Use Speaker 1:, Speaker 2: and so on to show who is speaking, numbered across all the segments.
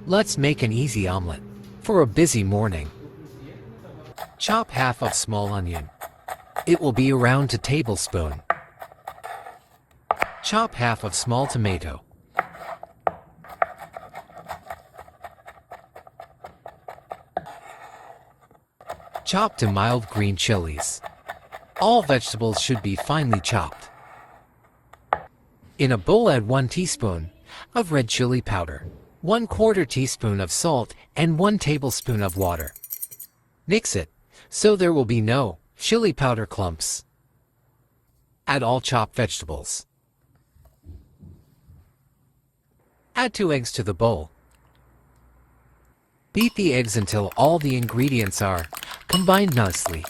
Speaker 1: Let's make an easy omelet for a busy morning. Chop half of small onion. It will be around a tablespoon. Chop half of small tomato. Chop to mild green chilies. All vegetables should be finely chopped. In a bowl, add 1 teaspoon of red chili powder, 1/4 teaspoon of salt, and 1 tablespoon of water. Mix it so there will be no chili powder clumps. Add all chopped vegetables. Add 2 eggs to the bowl. Beat the eggs until all the ingredients are combined nicely.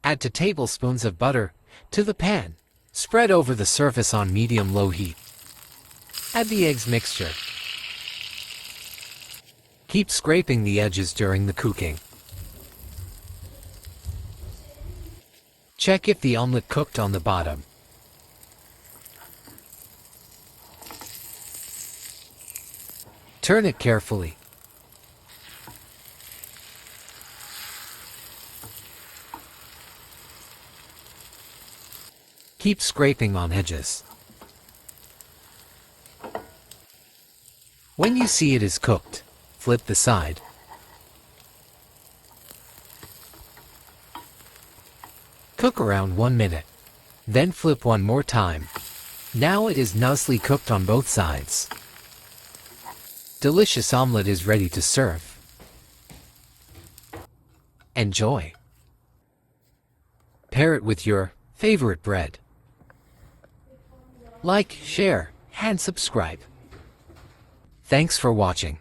Speaker 1: Add 2 tablespoons of butter to the pan. Spread over the surface on medium-low heat. Add the eggs mixture. Keep scraping the edges during the cooking. Check if the omelet cooked on the bottom. Turn it carefully. Keep scraping on edges. When you see it is cooked, flip the side. Cook around 1 minute. Then flip one more time. Now it is nicely cooked on both sides. Delicious omelet is ready to serve. Enjoy. Pair it with your favorite bread. Like, share, and subscribe. Thanks for watching.